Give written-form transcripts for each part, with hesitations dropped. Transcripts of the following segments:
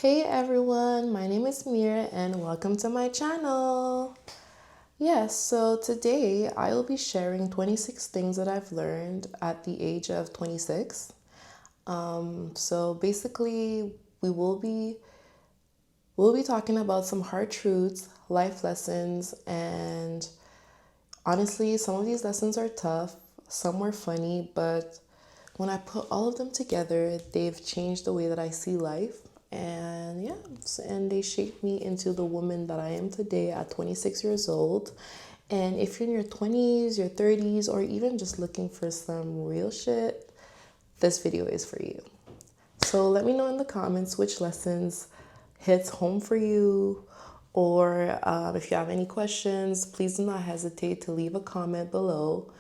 Hey everyone, my name is Mira and welcome to my channel. Yes, so today I will be sharing 26 things that I've learned at the age of 26. So basically we'll be talking about some hard truths, life lessons, and honestly, some of these lessons are tough, some were funny, but when I put all of them together, they've changed the way that I see life. And yeah, and they shaped me into the woman that I am today at 26 years old. And if you're in your 20s, your 30s, or even just looking for some real shit, this video is for you. So let me know in the comments which lessons hits home for you, or if you have any questions, please do not hesitate to leave a comment below.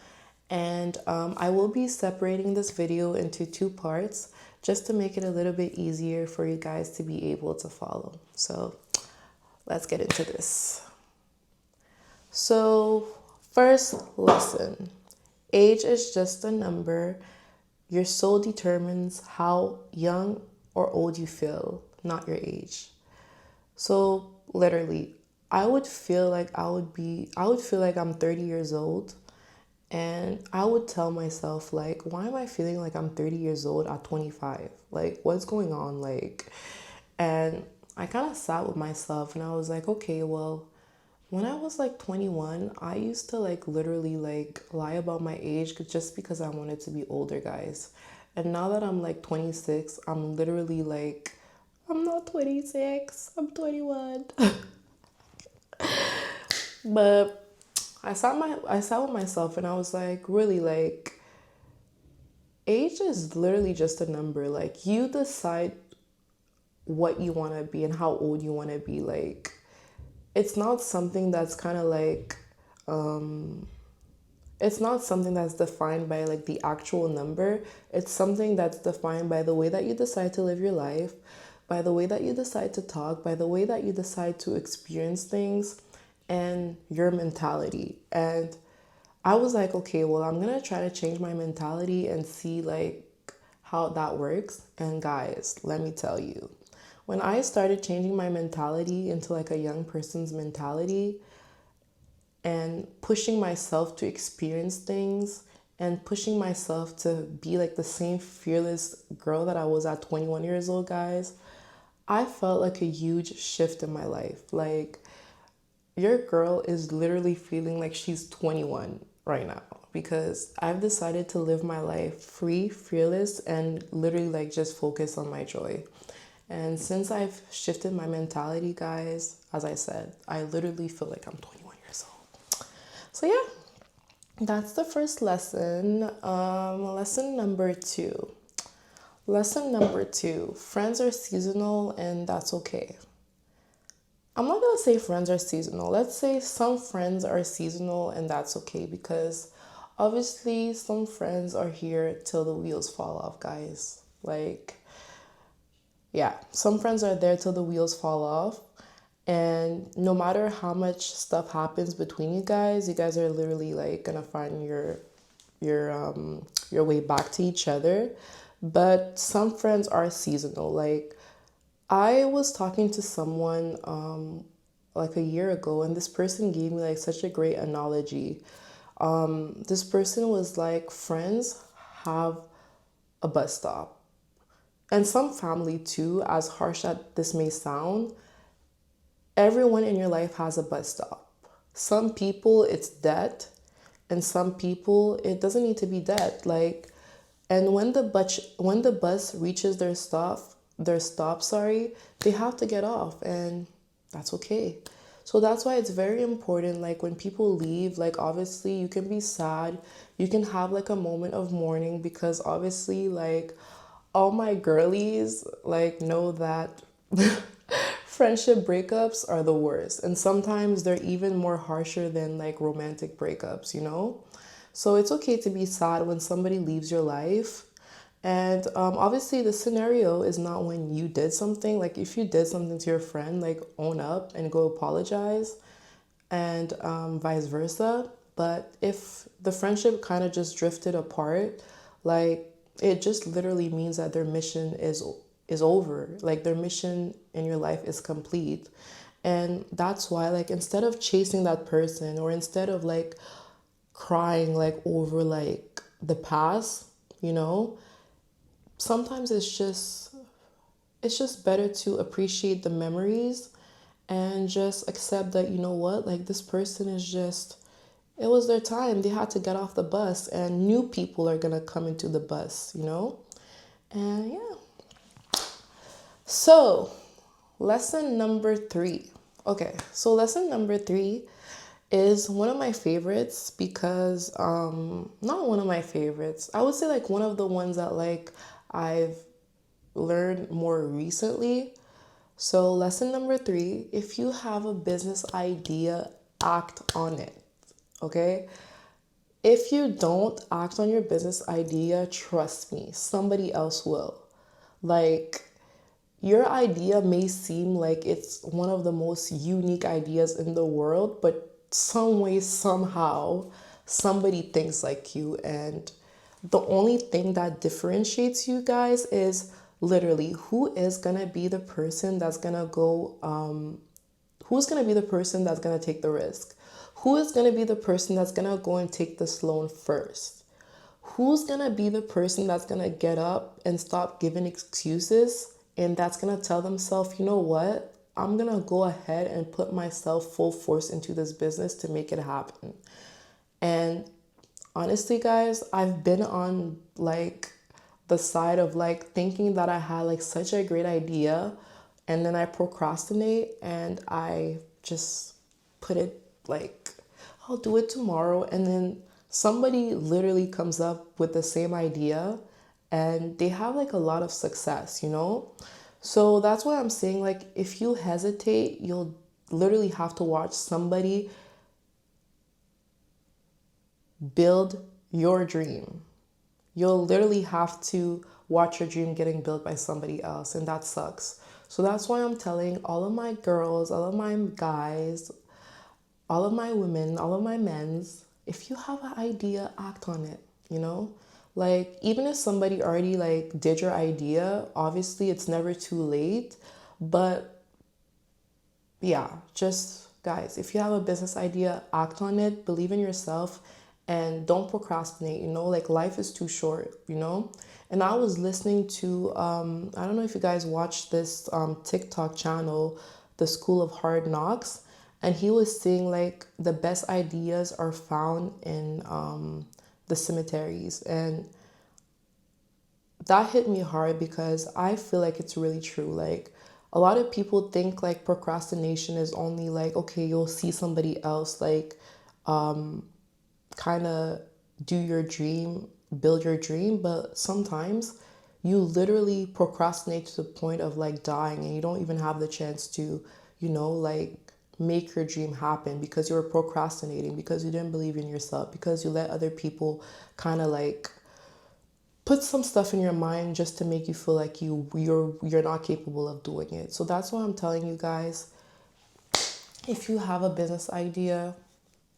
And I will be separating this video into two parts just to make it a little bit easier for you guys to be able to follow. So let's get into this. So, first lesson, age is just a number. Your soul determines how young or old you feel, not your age. So, literally, I would feel like I'm 30 years old, and I would tell myself, like, why am I feeling like I'm 30 years old at 25? Like, what's going on? And I kind of sat with myself and I was like, okay, well, when I was like 21, I used to like literally like lie about my age just because I wanted to be older, guys. And now that I'm like 26, I'm literally like, I'm not 26, I'm 21. But I sat with myself and I was like, really, like, age is literally just a number. Like, you decide what you want to be and how old you want to be. Like, it's not something that's kind of like it's not something that's defined by like the actual number. It's something that's defined by the way that you decide to live your life, by the way that you decide to talk, by the way that you decide to experience things, and your mentality. And I was like, okay, well, I'm gonna try to change my mentality and see like how that works. And guys, let me tell you, when I started changing my mentality into like a young person's mentality, and pushing myself to experience things and pushing myself to be like the same fearless girl that I was at 21 years old, guys, I felt like a huge shift in my life. Like, your girl is literally feeling like she's 21 right now because I've decided to live my life free, fearless, and literally like just focus on my joy. And since I've shifted my mentality, guys, as I said, I literally feel like I'm 21 years old. So yeah, that's the first lesson. Lesson number two. Lesson number two, friends are seasonal and that's okay. I'm not gonna say friends are seasonal. Let's say some friends are seasonal and that's okay because obviously some friends are here till the wheels fall off, guys. Like, yeah, some friends are there till the wheels fall off. And no matter how much stuff happens between you guys are literally like gonna find your way back to each other. But some friends are seasonal. Like, I was talking to someone like a year ago, and this person gave me like such a great analogy. This person was like, friends have a bus stop, and some family too, as harsh as this may sound, everyone in your life has a bus stop. Some people it's debt, and some people it doesn't need to be debt. Like, and when the bus reaches their stop, sorry, they have to get off, and that's okay. So that's why it's very important, like when people leave, like obviously you can be sad, you can have like a moment of mourning because obviously like all my girlies like know that friendship breakups are the worst, and sometimes they're even more harsher than like romantic breakups, you know? So it's okay to be sad when somebody leaves your life. And obviously, the scenario is not when you did something. Like, if you did something to your friend, like, own up and go apologize, and vice versa. But if the friendship kind of just drifted apart, like, it just literally means that their mission is over. Like their mission in your life is complete. And that's why, like, instead of chasing that person, or instead of like crying like over like the past, you know, sometimes it's just better to appreciate the memories and just accept that, you know what, like this person is just, it was their time. They had to get off the bus, and new people are gonna come into the bus, you know? And yeah. So, lesson number 3. Okay, so lesson number 3 is one of my favorites because not one of my favorites. I would say like one of the ones that like I've learned more recently. So, lesson number 3, if you have a business idea, act on it. Okay? If you don't act on your business idea, trust me, somebody else will. Like, your idea may seem like it's one of the most unique ideas in the world, but some way, somehow, somebody thinks like you. And the only thing that differentiates you guys is literally who is gonna be the person that's gonna go, who's gonna be the person that's gonna take the risk? Who is gonna be the person that's gonna go and take this loan first? Who's gonna be the person that's gonna get up and stop giving excuses, and that's gonna tell themselves, you know what, I'm gonna go ahead and put myself full force into this business to make it happen. And honestly, guys, I've been on like the side of like thinking that I had like such a great idea, and then I procrastinate and I just put it like, I'll do it tomorrow, and then somebody literally comes up with the same idea and they have like a lot of success, you know? So that's why I'm saying, like, if you hesitate, you'll literally have to watch somebody build your dream. You'll literally have to watch your dream getting built by somebody else, and that sucks. So that's why I'm telling all of my girls, all of my guys, all of my women, all of my men's, if you have an idea, act on it, you know? Like, even if somebody already like did your idea, obviously it's never too late. But yeah, just guys, if you have a business idea, act on it, believe in yourself, and don't procrastinate, you know? Like, life is too short, you know? And I was listening to, I don't know if you guys watched this TikTok channel, The School of Hard Knocks, and he was saying like the best ideas are found in the cemeteries. And that hit me hard because I feel like it's really true. Like, a lot of people think like procrastination is only like, okay, you'll see somebody else like kind of do your dream, build your dream, but sometimes you literally procrastinate to the point of like dying, and you don't even have the chance to, you know, like make your dream happen because you were procrastinating, because you didn't believe in yourself, because you let other people kind of like put some stuff in your mind just to make you feel like you're not capable of doing it. So that's why I'm telling you guys, if you have a business idea,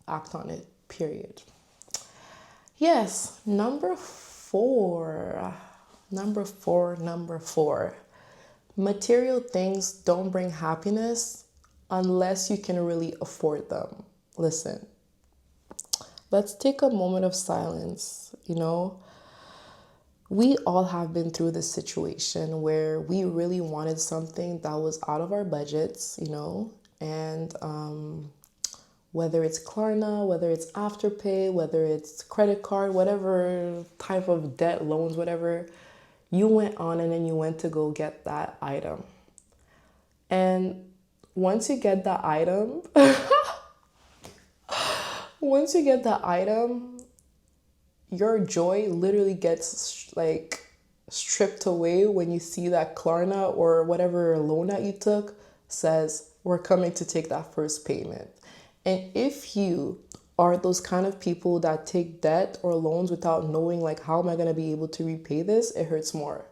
act on it. Period. Yes, number 4. Number 4. Material things don't bring happiness unless you can really afford them. Listen, let's take a moment of silence, you know? We all have been through this situation where we really wanted something that was out of our budgets, you know, and whether it's Klarna, whether it's Afterpay, whether it's credit card, whatever type of debt, loans, whatever, you went on and then you went to go get that item. And once you get that item, once you get that item, your joy literally gets like stripped away when you see that Klarna or whatever loan that you took says, we're coming to take that first payment. And if you are those kind of people that take debt or loans without knowing like, how am I going to be able to repay this, it hurts more.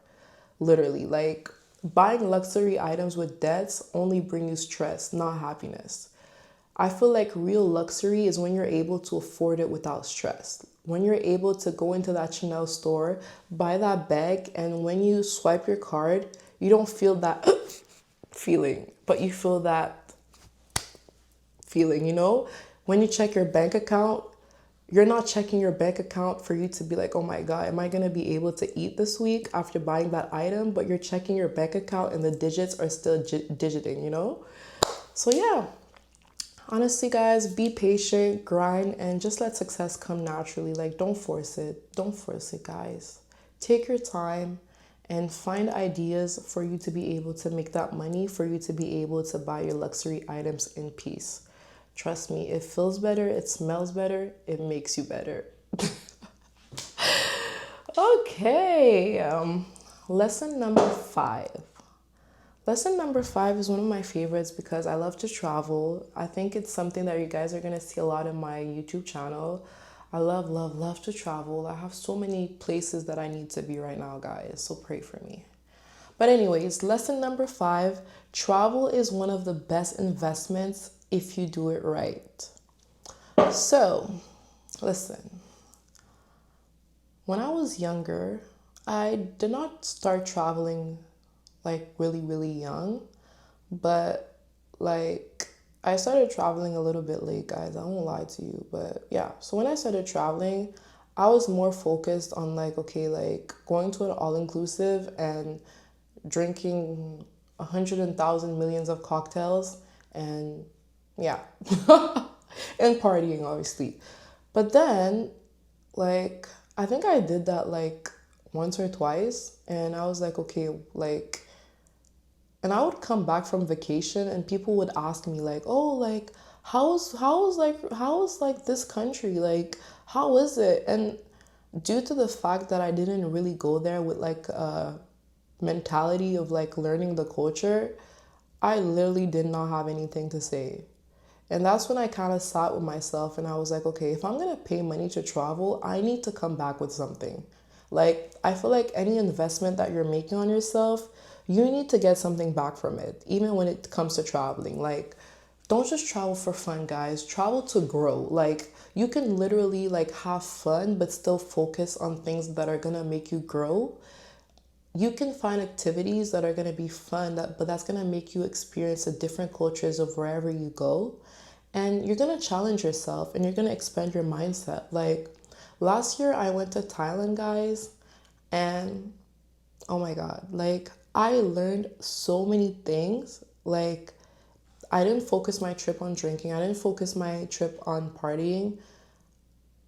Literally, like, buying luxury items with debts only bring you stress, not happiness. I feel like real luxury is when you're able to afford it without stress. When you're able to go into that Chanel store, buy that bag, and when you swipe your card, you don't feel that feeling, but you feel that feeling, you know? When you check your bank account, you're not checking your bank account for you to be like, oh my God, am I gonna be able to eat this week after buying that item? But you're checking your bank account and the digits are still digiting, you know? So yeah, honestly, guys, be patient, grind, and just let success come naturally. Like, don't force it. Don't force it, guys. Take your time and find ideas for you to be able to make that money, for you to be able to buy your luxury items in peace. Trust me, it feels better, it smells better, it makes you better. Okay, lesson number 5. Lesson number 5 is one of my favorites because I love to travel. I think it's something that you guys are going to see a lot in my YouTube channel. I love, love, love to travel. I have so many places that I need to be right now, guys. So pray for me. But anyways, lesson number 5, travel is one of the best investments if you do it right. So, listen. When I was younger, I did not start traveling like really, really young, but like I started traveling a little bit late, guys. I won't lie to you, but yeah. So when I started traveling, I was more focused on like, okay, like going to an all-inclusive and drinking 100,000 millions of cocktails and yeah, and partying, obviously. But then, like, I think I did that like once or twice, and I was like, okay, like, and I would come back from vacation and people would ask me like, "Oh, like how's like this country? Like how is it?" And due to the fact that I didn't really go there with like a mentality of like learning the culture, I literally did not have anything to say. And that's when I kind of sat with myself and I was like, okay, if I'm going to pay money to travel, I need to come back with something. Like, I feel like any investment that you're making on yourself, you need to get something back from it, even when it comes to traveling. Like, don't just travel for fun, guys. Travel to grow. Like, you can literally like have fun but still focus on things that are going to make you grow. You can find activities that are going to be fun, but that's going to make you experience the different cultures of wherever you go. And you're going to challenge yourself and you're going to expand your mindset. Like last year, I went to Thailand, guys, and oh my God, like I learned so many things. Like, I didn't focus my trip on drinking, I didn't focus my trip on partying.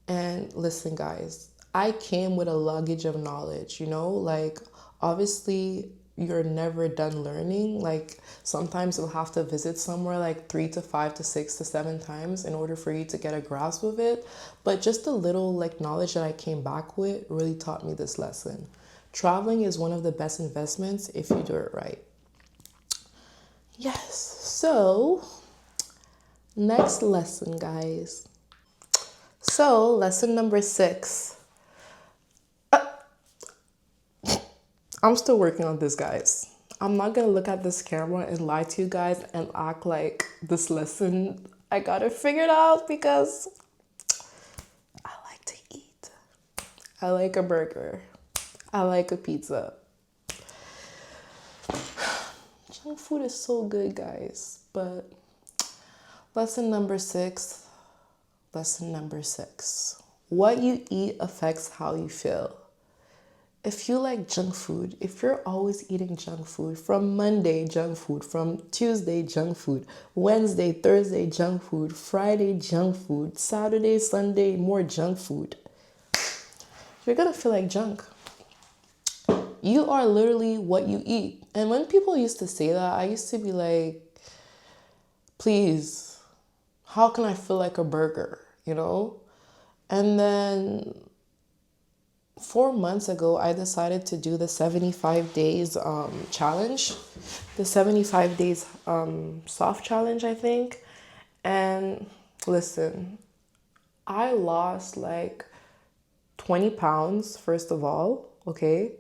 And listen, guys, I came with a luggage of knowledge, you know, like obviously you're never done learning. Like sometimes you'll have to visit somewhere like 3 to 5 to 6 to 7 times in order for you to get a grasp of it. But just the little like knowledge that I came back with really taught me this lesson. Traveling is one of the best investments if you do it right. Yes. So, next lesson, guys. So, lesson number 6. I'm still working on this, guys. I'm not gonna look at this camera and lie to you guys and act like this lesson I got it figured out because I like to eat. I like a burger. I like a pizza. Junk food is so good, guys. But lesson number 6. Lesson number 6. What you eat affects how you feel. If you like junk food, if you're always eating junk food, from Monday, junk food, from Tuesday, junk food, Wednesday, Thursday, junk food, Friday, junk food, Saturday, Sunday, more junk food, you're gonna feel like junk. You are literally what you eat. And when people used to say that, I used to be like, please, how can I feel like a burger, you know? And then 4 months ago, I decided to do the 75 days challenge, the 75 days soft challenge, I think. And listen, I lost like 20 pounds, first of all, okay?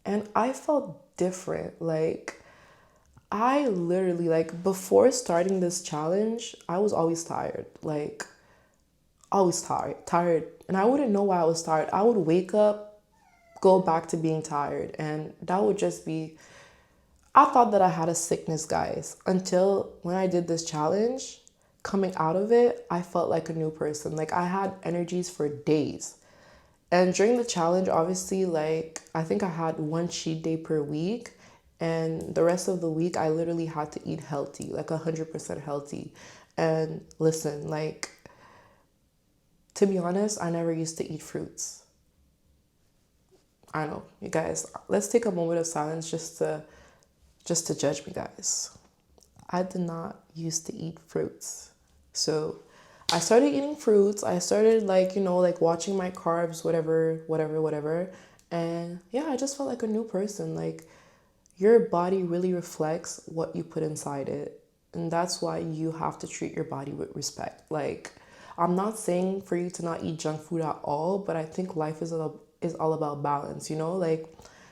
And I felt different. Like, I literally, like, before starting this challenge, I was always tired. Like, always tired. And I wouldn't know why I was tired. I would wake up, go back to being tired, and that would just be, I thought that I had a sickness, guys, until when I did this challenge. Coming out of it, I felt like a new person. Like I had energies for days. And during the challenge, obviously, like I think I had one cheat day per week. And the rest of the week, I literally had to eat healthy, like 100% healthy. And listen, like, to be honest, I never used to eat fruits. I know, you guys, let's take a moment of silence just to judge me, guys. I did not used to eat fruits. So I started eating fruits. I started like, like watching my carbs, whatever, whatever, whatever. And yeah, I just felt like a new person. Like your body really reflects what you put inside it. And that's why you have to treat your body with respect. Like I'm not saying for you to not eat junk food at all, but I think life is all about balance, Like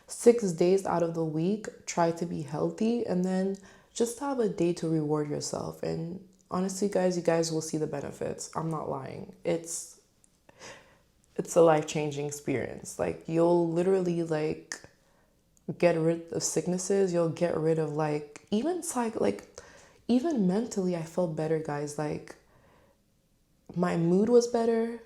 6 days out of the week, try to be healthy and then just have a day to reward yourself. And honestly, guys, you guys will see the benefits. I'm not lying. It's a life-changing experience. Like you'll literally like get rid of sicknesses, you'll get rid of like even mentally I felt better, guys. Like my mood was better,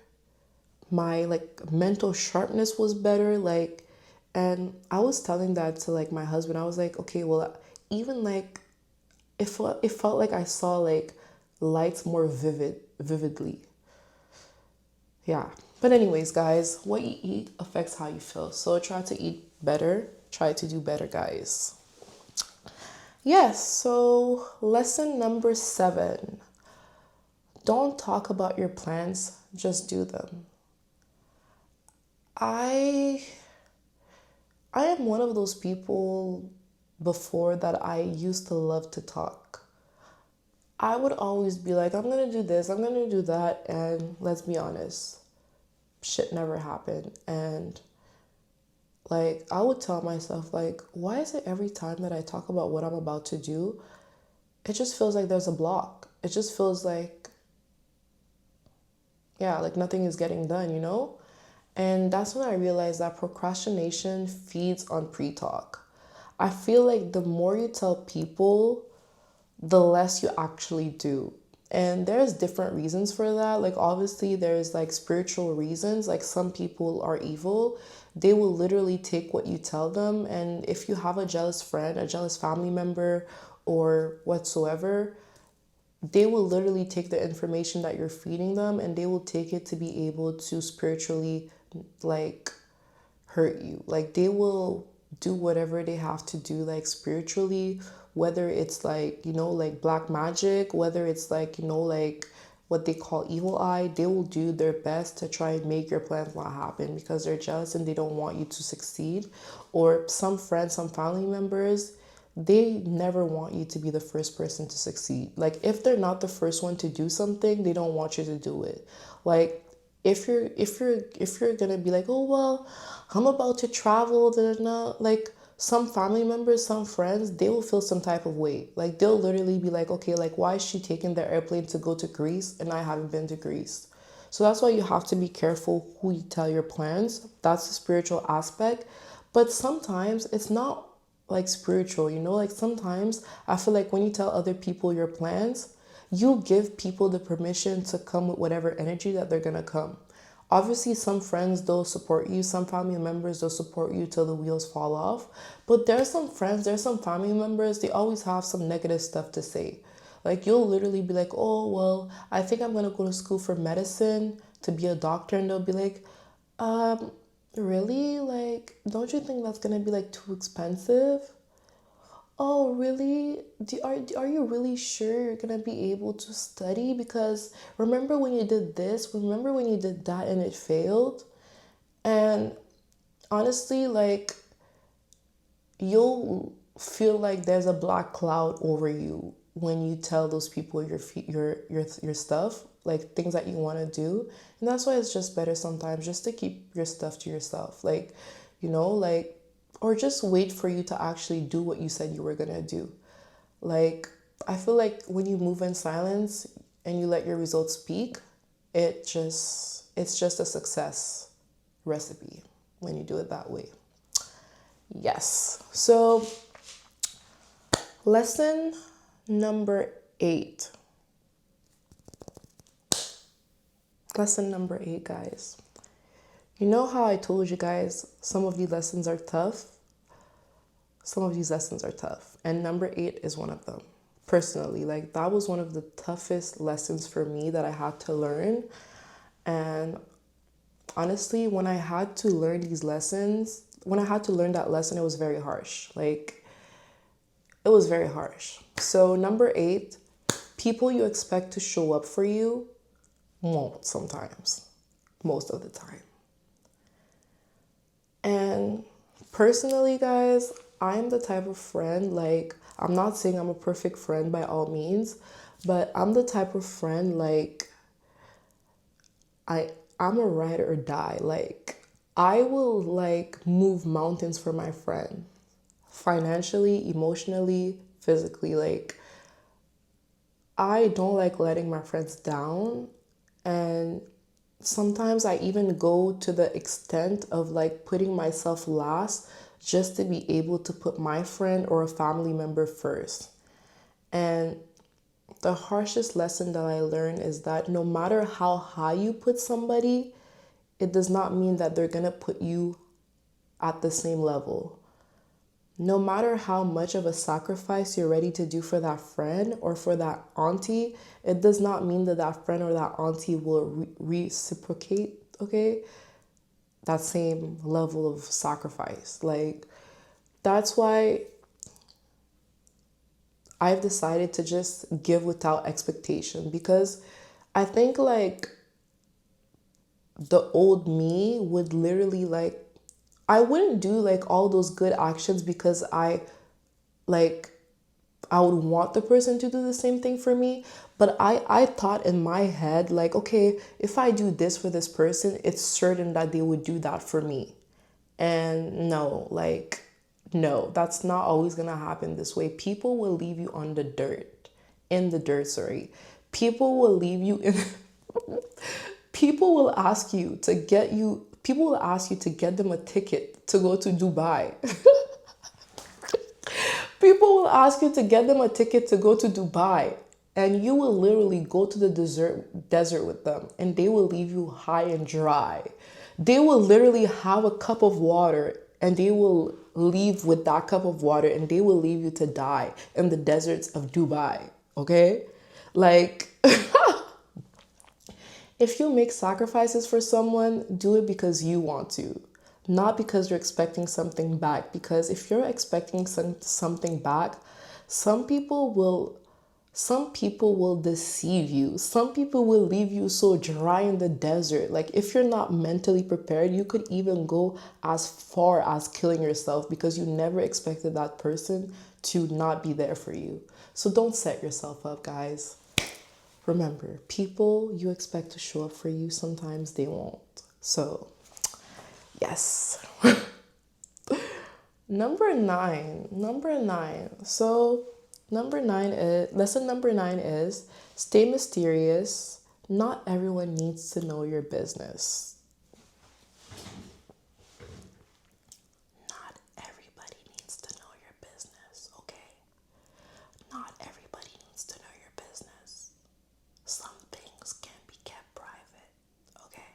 my like mental sharpness was better, like, and I was telling that to like my husband. I was like, okay, well, even like it felt like I saw like lights more vividly. Yeah. But anyways, guys, what you eat affects how you feel. So try to eat better, try to do better, guys. Yes, so lesson number 7. Don't talk about your plans, just do them. I I am one of those people before that I used to love to talk. I would always be like, I'm gonna do this, I'm gonna do that, and let's be honest, shit never happened. And like, I would tell myself, like, why is it every time that I talk about what I'm about to do, it just feels like there's a block? It just feels like, yeah, like nothing is getting done? And that's when I realized that procrastination feeds on pre talk. I feel like the more you tell people, the less you actually do. And there's different reasons for that. Like obviously there's like spiritual reasons. Like some people are evil. They will literally take what you tell them, and if you have a jealous friend, a jealous family member or whatsoever, they will literally take the information that you're feeding them and they will take it to be able to spiritually like hurt you. Like they will do whatever they have to do, like spiritually, whether it's like, like black magic, whether it's like, like what they call evil eye. They will do their best to try and make your plans not happen because they're jealous and they don't want you to succeed. Or some friends, some family members, they never want you to be the first person to succeed. Like if they're not the first one to do something, they don't want you to do it. Like if you're gonna be like, oh well, I'm about to travel, da, da, da, like some family members, some friends, they will feel some type of way. Like they'll literally be like, okay, like why is she taking the airplane to go to Greece and I haven't been to Greece? So that's why you have to be careful who you tell your plans. That's the spiritual aspect. But sometimes it's not like spiritual, like sometimes I feel like when you tell other people your plans, you give people the permission to come with whatever energy that they're gonna come. Obviously, some friends, they'll support you, some family members, they'll support you till the wheels fall off. But there's some friends, there's some family members, they always have some negative stuff to say. Like you'll literally be like, oh well, I think I'm gonna go to school for medicine to be a doctor, and they'll be like, um, really? Like, don't you think that's gonna be like too expensive? Oh, really? Are you really sure you're gonna be able to study? Because remember when you did this? Remember when you did that and it failed? And honestly, like you'll feel like there's a black cloud over you when you tell those people your stuff, like things that you want to do. And that's why it's just better sometimes just to keep your stuff to yourself. Like, like or just wait for you to actually do what you said you were going to do. Like I feel like when you move in silence and you let your results speak, it's just a success recipe when you do it that way. Yes. So Lesson number 8. Lesson number 8, guys. You know how I told you guys some of these lessons are tough? Some of these lessons are tough. And number 8 is one of them. Personally, like that was one of the toughest lessons for me that I had to learn. And honestly, when I had to learn these lessons, when I had to learn that lesson, it was very harsh. Like, it was very harsh. So, number 8, people you expect to show up for you won't sometimes, most of the time. And personally, guys, I'm the type of friend, like, I'm not saying I'm a perfect friend by all means, but I'm the type of friend, like, I'm a ride or die. Like, I will like move mountains for my friend, financially, emotionally, physically. Like, I don't like letting my friends down, and sometimes I even go to the extent of like putting myself last just to be able to put my friend or a family member first. And the harshest lesson that I learned is that no matter how high you put somebody, it does not mean that they're gonna put you at the same level. No matter how much of a sacrifice you're ready to do for that friend or for that auntie, it does not mean that that friend or that auntie will reciprocate, okay, that same level of sacrifice. Like, that's why I've decided to just give without expectation, because I think like the old me would literally like, I wouldn't do like all those good actions because like I would want the person to do the same thing for me. But I thought in my head, like, okay, if I do this for this person, it's certain that they would do that for me. And no, like, no, that's not always gonna happen this way. People will leave you on the dirt, in the dirt, sorry. People will leave you in, people will ask you to get them a ticket to go to Dubai. People will ask you to get them a ticket to go to Dubai, and you will literally go to the desert with them, and they will leave you high and dry. They will literally have a cup of water, and they will leave with that cup of water, and they will leave you to die in the deserts of Dubai. Okay? Like, if you make sacrifices for someone, do it because you want to, not because you're expecting something back. Because if you're expecting something back, some people will some people will deceive you. Some people will leave you so dry in the desert. Like, if you're not mentally prepared, you could even go as far as killing yourself because you never expected that person to not be there for you. So don't set yourself up, guys. Remember, people you expect to show up for you, sometimes they won't. So, yes. Number nine. Number nine. So, lesson number 9 is stay mysterious. Not everyone needs to know your business. Not everybody needs to know your business, okay? Not everybody needs to know your business. Some things can be kept private, okay?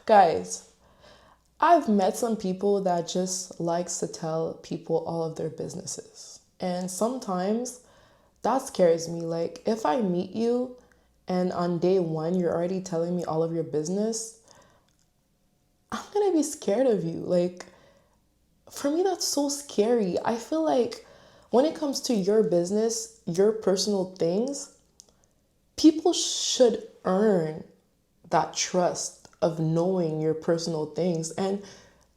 Guys, I've met some people that just likes to tell people all of their businesses. And sometimes that scares me. Like, if I meet you and on day 1 you're already telling me all of your business, I'm going to be scared of you. Like, for me, that's so scary. I feel like when it comes to your business, your personal things, people should earn that trust of knowing your personal things. And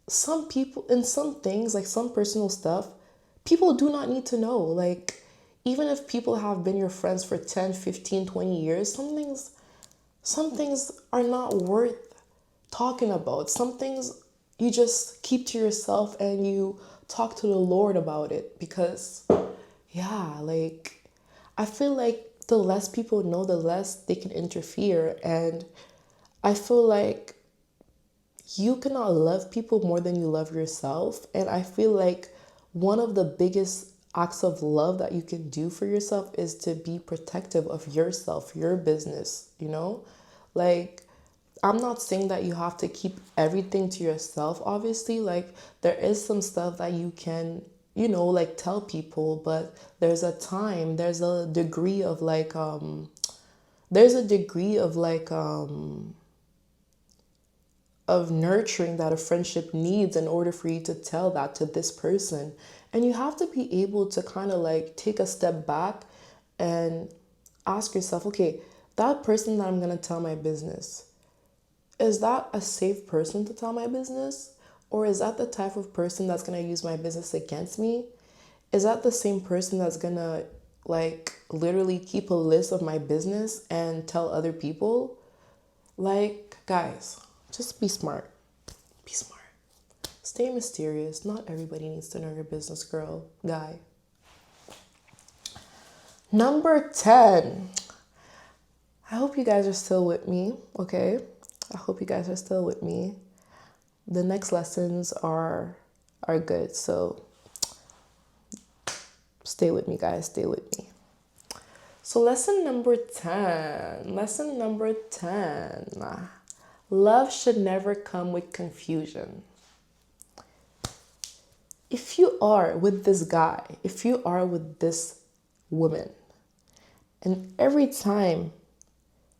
some people, in some things, like some personal stuff, people do not need to know. Like, even if people have been your friends for 10, 15, 20 years, some things are not worth talking about. Some things you just keep to yourself and you talk to the Lord about it. Because, yeah, like, I feel like the less people know, the less they can interfere. And I feel like, You cannot love people more than you love yourself. And I feel like one of the biggest acts of love that you can do for yourself is to be protective of yourself, your business, you know? Like, I'm not saying that you have to keep everything to yourself, obviously. Like, there is some stuff that you can, like tell people, but there's a time, there's a degree of of nurturing that a friendship needs in order for you to tell that to this person. And you have to be able to kind of like take a step back and ask yourself, okay, that person that I'm going to tell my business, is that a safe person to tell my business? Or is that the type of person that's going to use my business against me? Is that the same person that's going to like literally keep a list of my business and tell other people? Like, guys, just be smart. Be smart. Stay mysterious. Not everybody needs to know your business, girl, guy. Number 10. I hope you guys are still with me, okay? I hope you guys are still with me. The next lessons are good, so stay with me, guys. Stay with me. So lesson number 10. Lesson number 10. Love should never come with confusion. If you are with this guy, if you are with this woman, and every time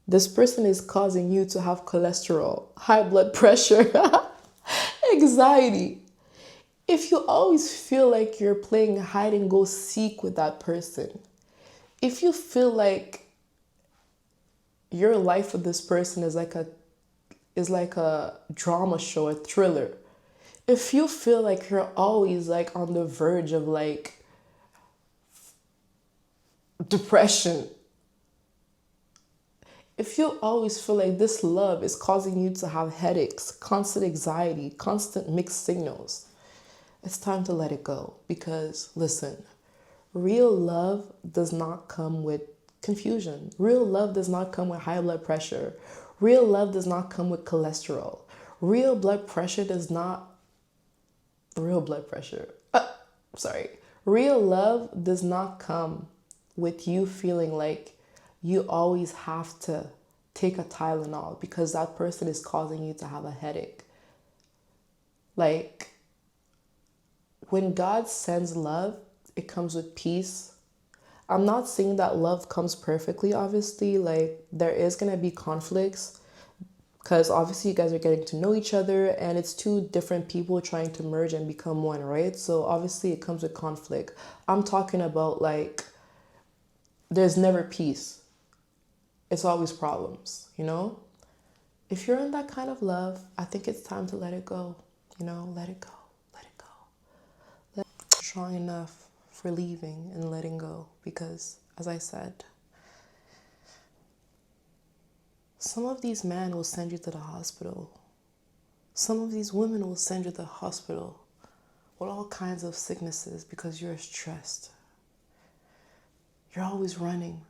this person is causing you to have cholesterol, high blood pressure, anxiety, if you always feel like you're playing hide and go seek with that person, if you feel like your life with this person is like a drama show, a thriller, if you feel like you're always like on the verge of like depression, if you always feel like this love is causing you to have headaches, constant anxiety, constant mixed signals, it's time to let it go. Because listen, real love does not come with confusion. Real love does not come with high blood pressure. Real love does not come with cholesterol. Real blood pressure does not real blood pressure. Sorry. Real love does not come with you feeling like you always have to take a Tylenol because that person is causing you to have a headache. Like, when God sends love, it comes with peace. I'm not saying that love comes perfectly, obviously. Like, there is going to be conflicts because obviously you guys are getting to know each other and it's two different people trying to merge and become one, right? So obviously it comes with conflict. I'm talking about like, there's never peace. It's always problems, you know? If you're in that kind of love, I think it's time to let it go. Let it go. Let it go. Strong enough for leaving and letting go because, as I said, some of these men will send you to the hospital. Some of these women will send you to the hospital with all kinds of sicknesses because you're stressed. You're always running.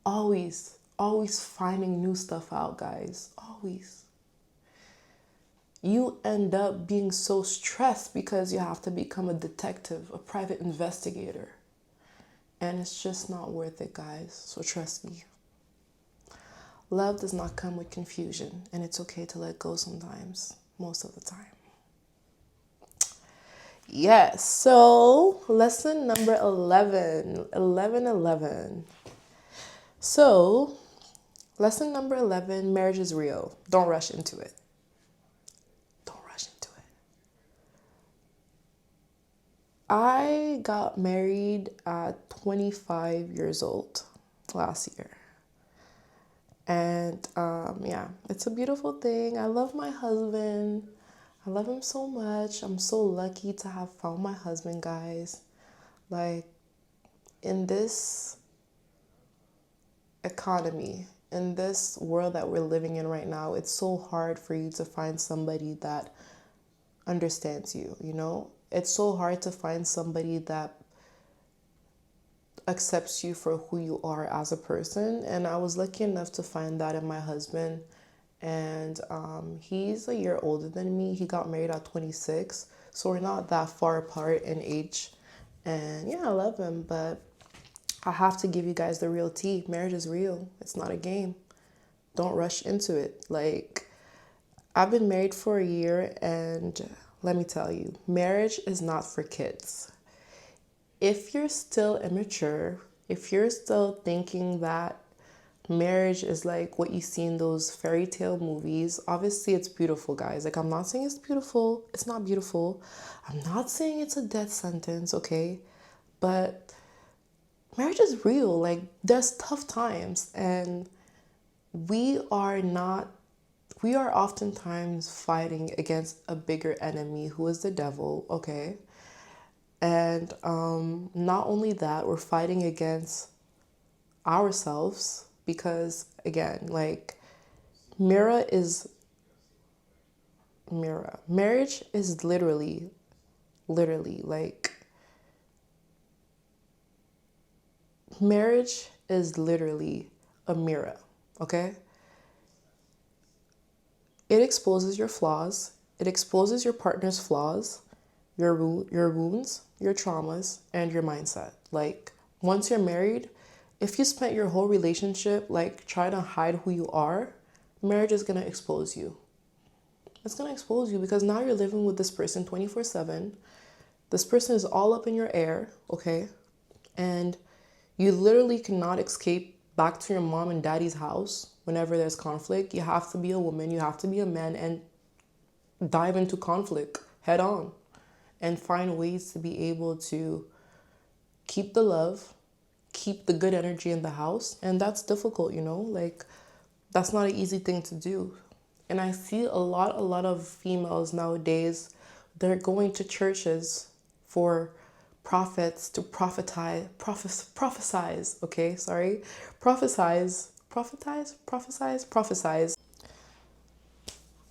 Always finding new stuff out, guys. Always. You end up being so stressed because you have to become a detective, a private investigator. And it's just not worth it, guys. So trust me. Love does not come with confusion, and it's okay to let go sometimes, most of the time. Yes, so lesson number 11. So, lesson number 11, marriage is real. Don't rush into it. I got married at 25 years old last year. And yeah, it's a beautiful thing. I love my husband. I love him so much. I'm so lucky to have found my husband, guys. Like, in this economy, in this world that we're living in right now, it's so hard for you to find somebody that understands you, you know? It's so hard to find somebody that accepts you for who you are as a person. And I was lucky enough to find that in my husband. and he's a year older than me. He got married at 26, so we're not that far apart in age. And yeah, I love him, but I have to give you guys the real tea. Marriage is real. It's not a game. Don't rush into it. Like, I've been married for a year, and let me tell you, marriage is not for kids. If you're still immature, if you're still thinking that marriage is like what you see in those fairy tale movies, obviously it's beautiful, guys. Like, I'm not saying it's beautiful. It's not beautiful. I'm not saying it's a death sentence, okay? But marriage is real. Like, there's tough times, and we are not we are oftentimes fighting against a bigger enemy who is the devil, okay? And not only that, we're fighting against ourselves because, again, like, Mira is Mira. Marriage is literally, like, marriage is literally a mirror, okay? It exposes your flaws, it exposes your partner's flaws, your wounds, your traumas, and your mindset. Like, once you're married, if you spent your whole relationship like trying to hide who you are, marriage is gonna expose you. It's gonna expose you because now you're living with this person 24/7. This person is all up in your air, okay? And you literally cannot escape back to your mom and daddy's house whenever there's conflict. You have to be a woman, you have to be a man, and dive into conflict head on and find ways to be able to keep the love, keep the good energy in the house. And that's difficult, you know? Like, that's not an easy thing to do. And I see a lot of females nowadays, they're going to churches for prophets to prophesize, okay, sorry, prophesize.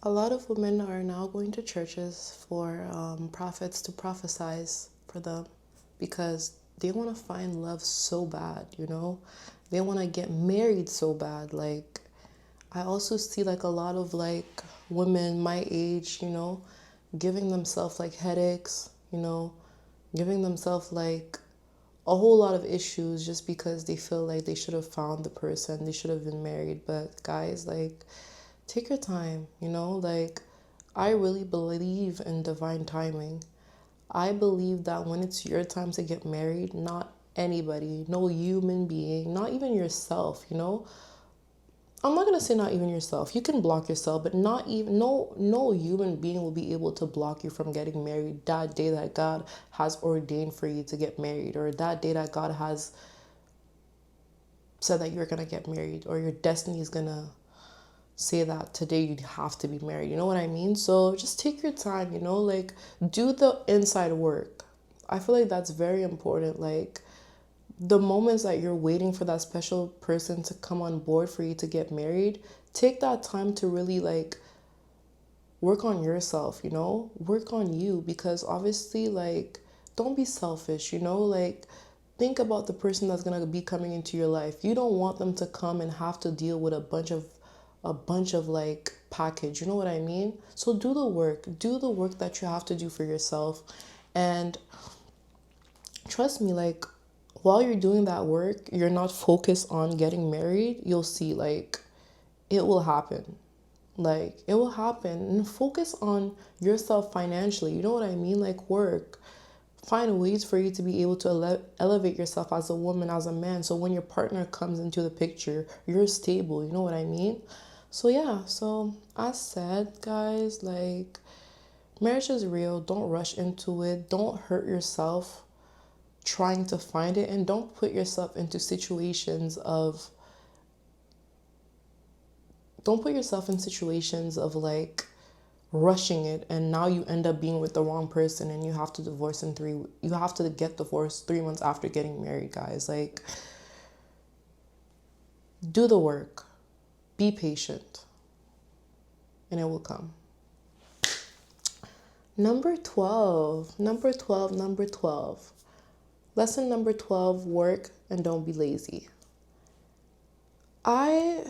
A lot of women are now going to churches for prophets to prophesize for them because they want to find love so bad, you know? They want to get married so bad. Like, I also see like a lot of like women my age, you know, giving themselves like headaches, you know, giving themselves like a whole lot of issues just because they feel like they should have found the person, they should have been married. But guys, like, take your time, you know? Like, I really believe in divine timing. I believe that when it's your time to get married, not anybody, no human being, not even yourself, you know? I'm not gonna say not even yourself. You can block yourself, but not even no human being will be able to block you from getting married that day that God has ordained for you to get married, or that day that God has said that you're gonna get married, or your destiny is gonna say that today you have to be married. You know what I mean? So just take your time, you know, like, do the inside work. I feel like that's very important. Like, the moments that you're waiting for that special person to come on board for you to get married, take that time to really like work on yourself, you know? Work on you, because obviously, like, don't be selfish, you know? Like, think about the person that's going to be coming into your life. You don't want them to come and have to deal with a bunch of like package, you know what I mean? So do the work. Do the work that you have to do for yourself. And trust me, like, while you're doing that work, you're not focused on getting married, you'll see, like, it will happen. Like, it will happen. And focus on yourself financially. You know what I mean? Like, work. Find ways for you to be able to elevate yourself as a woman, as a man. So when your partner comes into the picture, you're stable. You know what I mean? So, yeah. So, as said, guys, like, marriage is real. Don't rush into it. Don't hurt yourself trying to find it, and don't put yourself into situations of like rushing it, and now you end up being with the wrong person and you have to get divorced 3 months after getting married. Guys, like, do the work, be patient, and it will come. Number 12. Lesson number 12: work and don't be lazy. I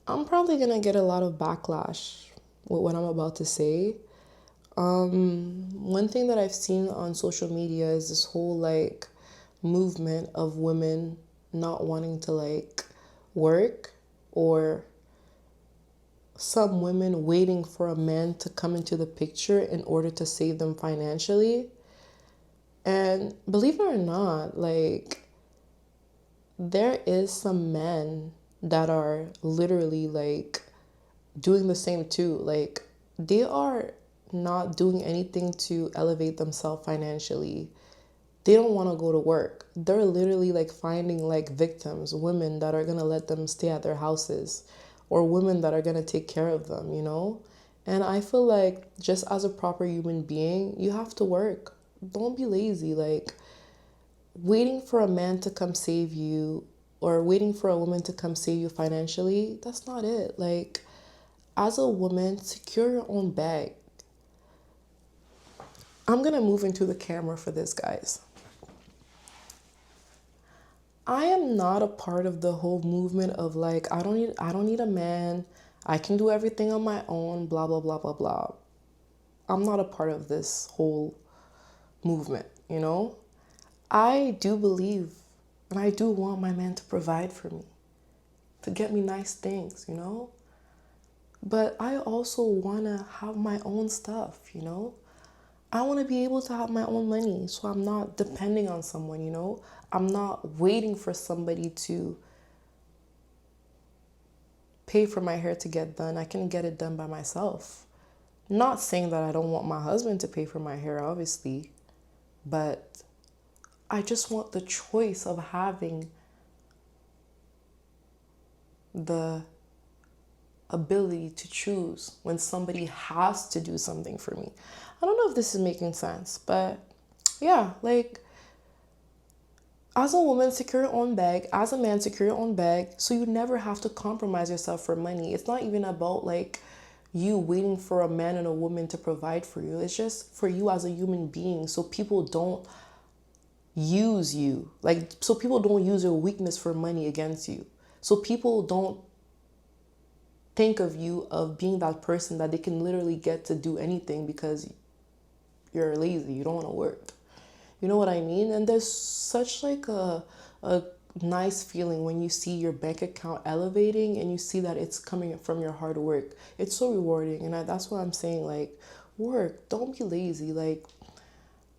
I'm probably gonna get a lot of backlash with what I'm about to say. One thing that I've seen on social media is this whole like movement of women not wanting to like work, or some women waiting for a man to come into the picture in order to save them financially. And believe it or not, like there is some men that are literally like doing the same too. Like they are not doing anything to elevate themselves financially. They don't want to go to work. They're literally like finding like victims, women that are going to let them stay at their houses, or women that are going to take care of them, you know? And I feel like just as a proper human being, you have to work. Don't be lazy. Like waiting for a man to come save you, or waiting for a woman to come save you financially, that's not it. Like as a woman, secure your own bag. I'm going to move into the camera for this, guys. I am not a part of the whole movement of like I don't need a man. I can do everything on my own, blah blah blah blah blah. I'm not a part of this whole movement, you know? I do believe and I do want my man to provide for me, to get me nice things, you know? But I also want to have my own stuff, you know? I want to be able to have my own money so I'm not depending on someone, you know? I'm not waiting for somebody to pay for my hair to get done. I can get it done by myself. Not saying that I don't want my husband to pay for my hair, obviously, but I just want the choice of having the ability to choose when somebody has to do something for me. I don't know if this is making sense, but yeah, like as a woman, secure your own bag. As a man, secure your own bag. So you never have to compromise yourself for money. It's not even about like you waiting for a man and a woman to provide for you. It's just for you as a human being. So people don't use you. Like, so people don't use your weakness for money against you. So people don't think of you of being that person that they can literally get to do anything because you're lazy. You don't want to work. You know what I mean? And there's such like a nice feeling when you see your bank account elevating and you see that it's coming from your hard work. It's so rewarding. And that's what I'm saying. Like, work. Don't be lazy. Like,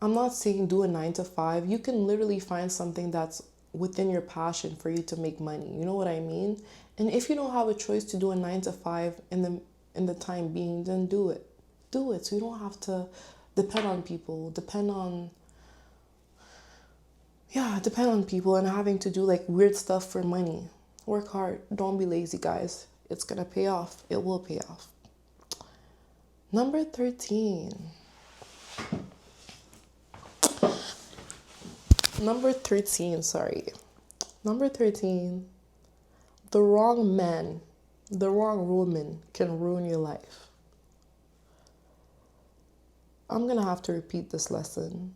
I'm not saying do a 9 to 5. You can literally find something that's within your passion for you to make money. You know what I mean? And if you don't have a choice to do a 9 to 5 in the time being, then do it. Do it so you don't have to depend on people, depend on people and having to do like weird stuff for money. Work hard. Don't be lazy, guys. It's gonna pay off. It will pay off. Number 13. Number 13, sorry. Number 13. The wrong man, the wrong woman can ruin your life. I'm gonna have to repeat this lesson.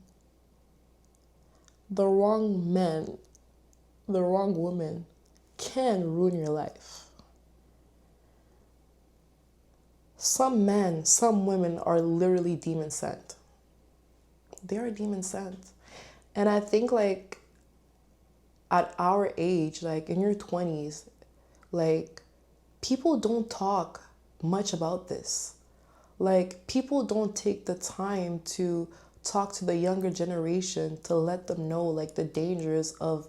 The wrong man, the wrong woman can ruin your life. Some men, some women are literally demon sent. They are demon sent. And I think like at our age, like in your 20s, like people don't talk much about this. Like people don't take the time to talk to the younger generation to let them know like the dangers of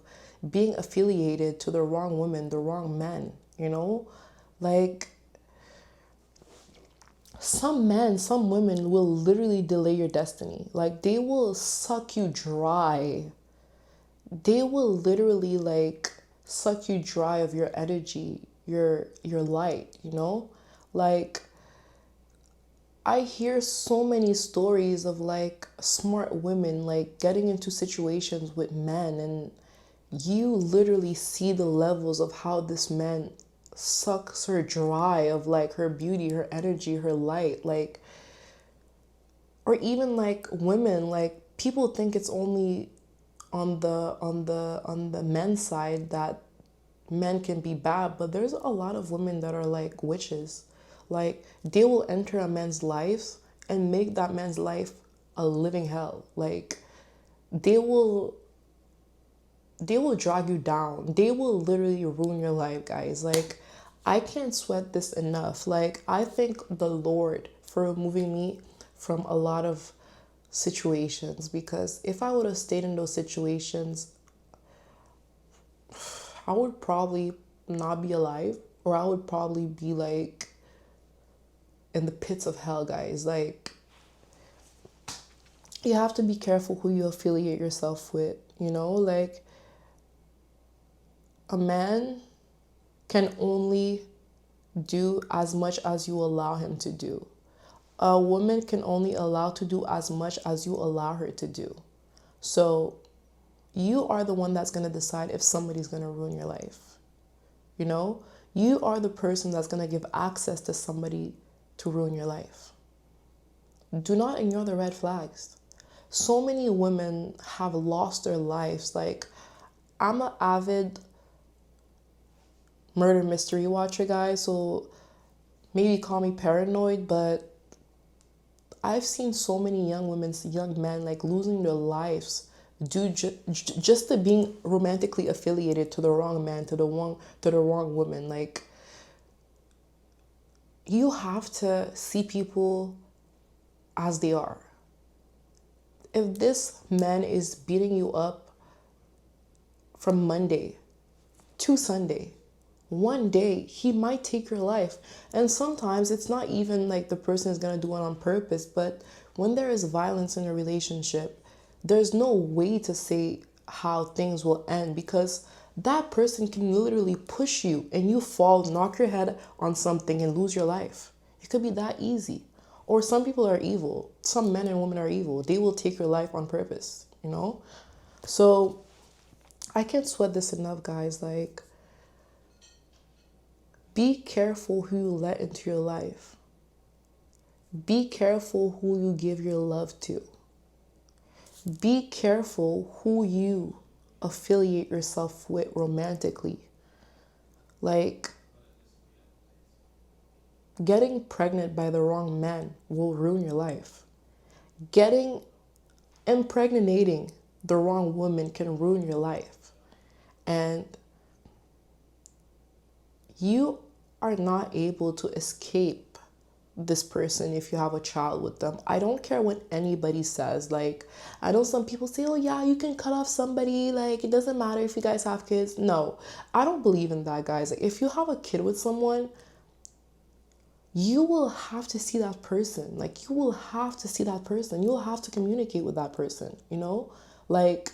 being affiliated to the wrong woman, the wrong man, you know? Like some men, some women will literally delay your destiny. Like they will suck you dry. They will literally like suck you dry of your energy, your light, you know? Like I hear so many stories of like smart women like getting into situations with men, and you literally see the levels of how this man sucks her dry of like her beauty, her energy, her light, like, or even like women, like people think it's only on the men's side that men can be bad, but there's a lot of women that are like witches. Like, they will enter a man's life and make that man's life a living hell. Like, they will drag you down. They will literally ruin your life, guys. Like, I can't sweat this enough. Like, I thank the Lord for removing me from a lot of situations, because if I would have stayed in those situations, I would probably not be alive, or I would probably be like in the pits of hell, guys. Like, you have to be careful who you affiliate yourself with, you know? Like, a man can only do as much as you allow him to do. A woman can only allow to do as much as you allow her to do. So you are the one that's going to decide if somebody's going to ruin your life. You know, you are the person that's going to give access to somebody to ruin your life. Do not ignore the red flags. So many women have lost their lives. Like, I'm an avid murder mystery watcher, guys, so maybe call me paranoid, but I've seen so many young men, like, losing their lives due just to being romantically affiliated to the wrong man, to the wrong woman. Like, you have to see people as they are. If this man is beating you up from Monday to Sunday, one day he might take your life. And sometimes it's not even like the person is going to do it on purpose, but when there is violence in a relationship, there's no way to say how things will end, because that person can literally push you and you fall, knock your head on something and lose your life. It could be that easy. Or some people are evil. Some men and women are evil. They will take your life on purpose, you know? So I can't sweat this enough, guys. Like, be careful who you let into your life. Be careful who you give your love to. Be careful who you affiliate yourself with romantically. Like, getting pregnant by the wrong man will ruin your life. Impregnating the wrong woman can ruin your life. And you are not able to escape this person if you have a child with them. I don't care what anybody says. Like, I know some people say, oh yeah, you can cut off somebody, like, it doesn't matter if you guys have kids. No, I don't believe in that, guys. Like, if you have a kid with someone, you will have to see that person. Like, you will have to see that person. You will have to communicate with that person, you know? Like,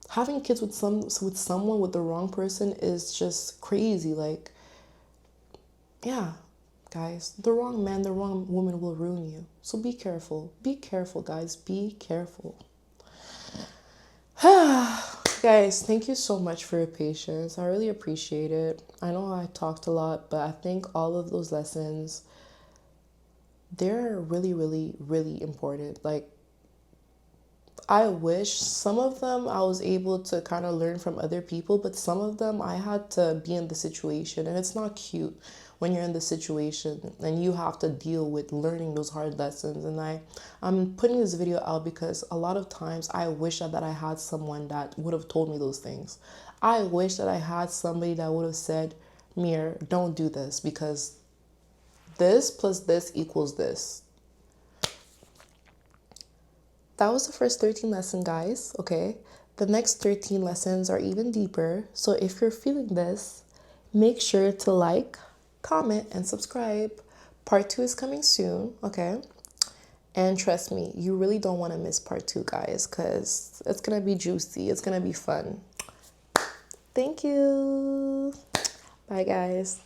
having kids with someone with the wrong person is just crazy. Like, yeah, guys, the wrong man, the wrong woman will ruin you. So be careful. Be careful, guys. Be careful. Guys, thank you so much for your patience. I really appreciate it. I know I talked a lot, but I think all of those lessons, they're really, really, really important. Like, I wish some of them I was able to kind of learn from other people, but some of them I had to be in the situation, and it's not cute when you're in the situation and you have to deal with learning those hard lessons. And I'm putting this video out because a lot of times I wish that I had someone that would have told me those things. I wish that I had somebody that would have said, Mir, don't do this, because this plus this equals this. That was the first 13 lesson, guys, okay? The next 13 lessons are even deeper. So if you're feeling this, make sure to like, comment, and subscribe. Part 2 is coming soon, okay? And trust me, you really don't want to miss part 2, guys, because it's going to be juicy. It's going to be fun. Thank you. Bye, guys.